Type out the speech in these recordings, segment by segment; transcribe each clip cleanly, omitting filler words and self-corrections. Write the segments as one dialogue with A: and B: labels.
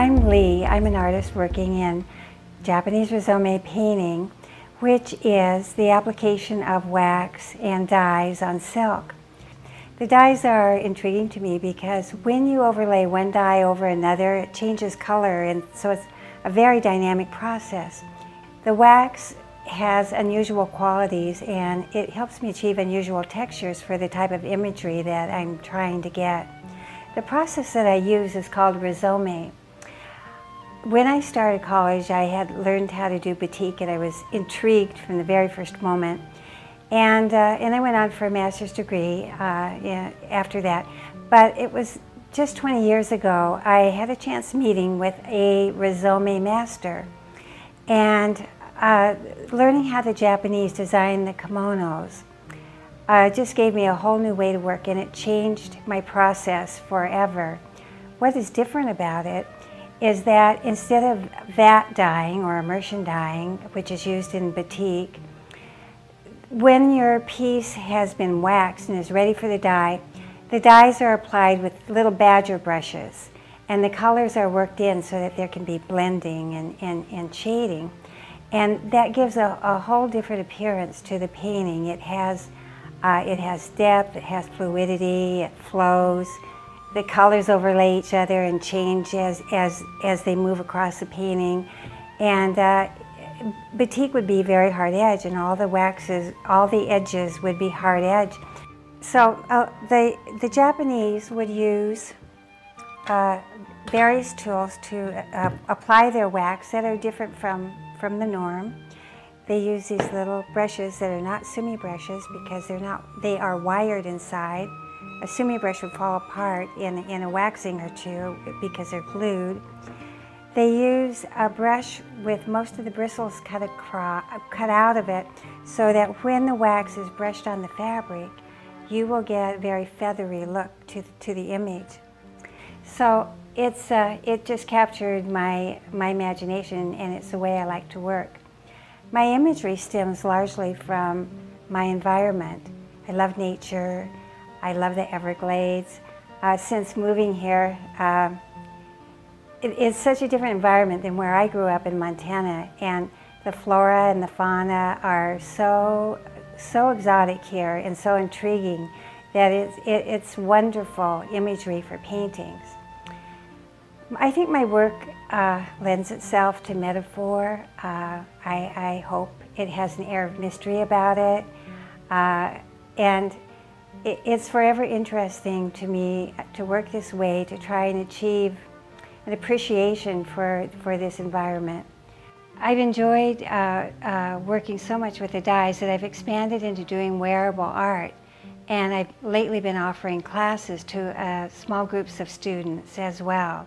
A: I'm Leigh. I'm an artist working in Japanese Rozome painting, which is the application of wax and dyes on silk. The dyes are intriguing to me because when you overlay one dye over another, it changes color, and so it's a very dynamic process. The wax has unusual qualities, and it helps me achieve unusual textures for the type of imagery that I'm trying to get. The process that I use is called Rozome. When I started college, I had learned how to do batik, and I was intrigued from the very first moment. And I went on for a master's degree after that. But it was just 20 years ago, I had a chance meeting with a Rozome master. And learning how the Japanese design the kimonos just gave me a whole new way to work, and it changed my process forever. What is different about it is that instead of vat dyeing or immersion dyeing, which is used in batik, when your piece has been waxed and is ready for the dyes are applied with little badger brushes, and the colors are worked in so that there can be blending and shading. And that gives a whole different appearance to the painting. It has depth, it has fluidity, it flows. The colors overlay each other and change as they move across the painting. And batik would be very hard edge, and all the waxes, all the edges would be hard edge. So the Japanese would use various tools to apply their wax that are different from the norm. They use these little brushes that are not sumi brushes because they are wired inside. A sumi brush would fall apart in a waxing or two because they're glued. They use a brush with most of the bristles cut out of it, so that when the wax is brushed on the fabric, you will get a very feathery look to the image. So it just captured my imagination, and it's the way I like to work. My imagery stems largely from my environment. I love nature. I love the Everglades. Since moving here, it's such a different environment than where I grew up in Montana, and the flora and the fauna are so exotic here and so intriguing that it's wonderful imagery for paintings. I think my work lends itself to metaphor. I hope it has an air of mystery about it, and it's forever interesting to me to work this way, to try and achieve an appreciation for this environment. I've enjoyed working so much with the dyes that I've expanded into doing wearable art, and I've lately been offering classes to small groups of students as well.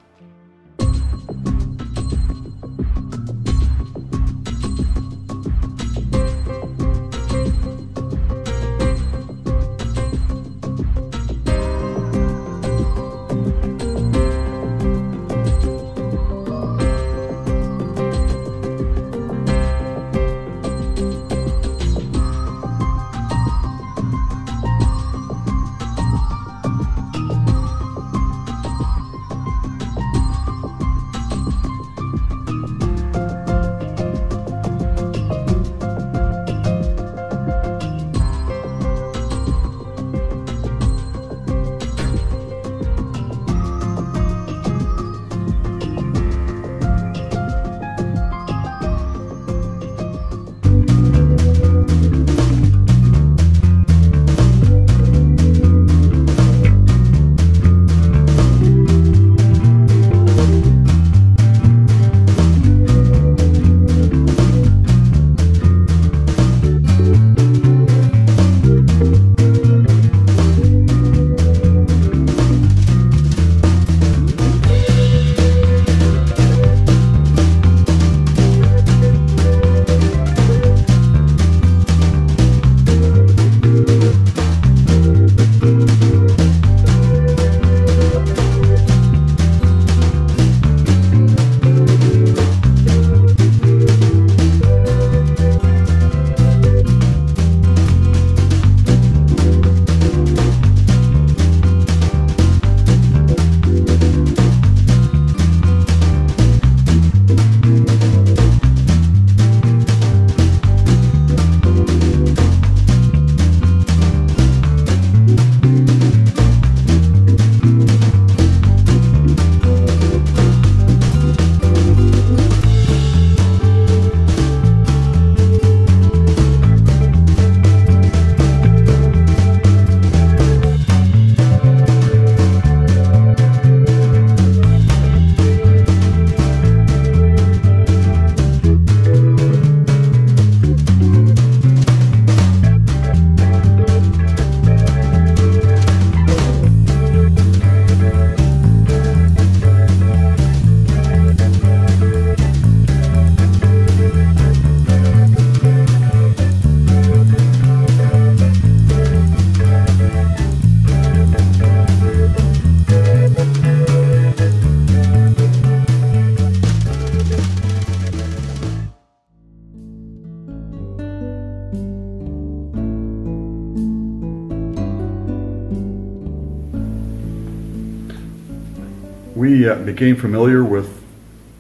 B: We became familiar with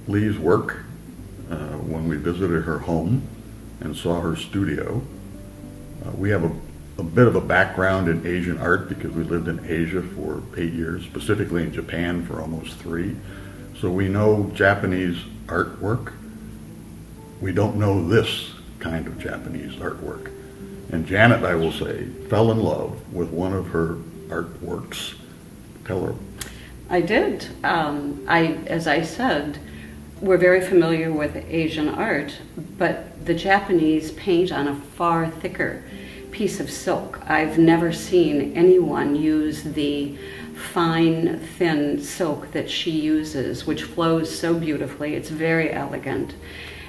B: Leigh's work when we visited her home and saw her studio. We have a bit of a background in Asian art because we lived in Asia for 8 years, specifically in Japan for almost 3. So we know Japanese artwork. We don't know this kind of Japanese artwork. And Janet, I will say, fell in love with one of her artworks. Tell her.
C: I did. As I said, we're very familiar with Asian art, but the Japanese paint on a far thicker piece of silk. I've never seen anyone use the fine, thin silk that she uses, which flows so beautifully. It's very elegant.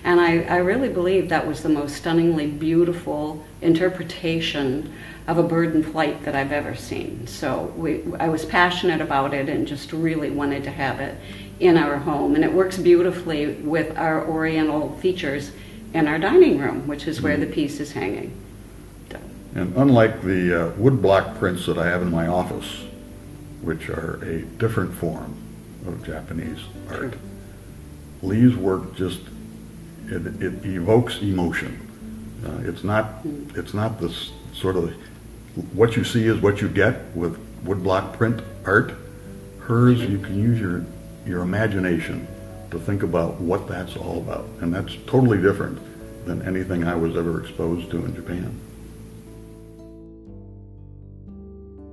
C: And I really believe that was the most stunningly beautiful interpretation of a bird in flight that I've ever seen. So I was passionate about it and just really wanted to have it in our home. And it works beautifully with our oriental features in our dining room, which is where the piece is hanging.
B: And unlike the woodblock prints that I have in my office, which are a different form of Japanese art, Leigh's work just, it evokes emotion. It's not this sort of, what you see is what you get with woodblock print art. Hers, you can use your imagination to think about what that's all about. And that's totally different than anything I was ever exposed to in Japan.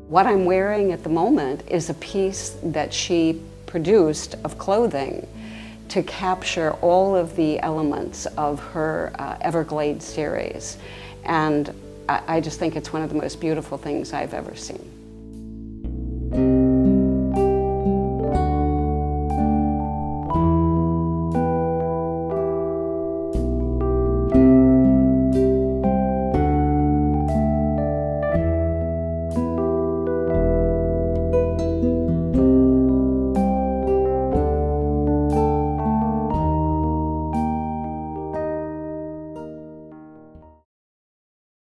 C: What I'm wearing at the moment is a piece that she produced of clothing to capture all of the elements of her Everglades series. And I just think it's one of the most beautiful things I've ever seen.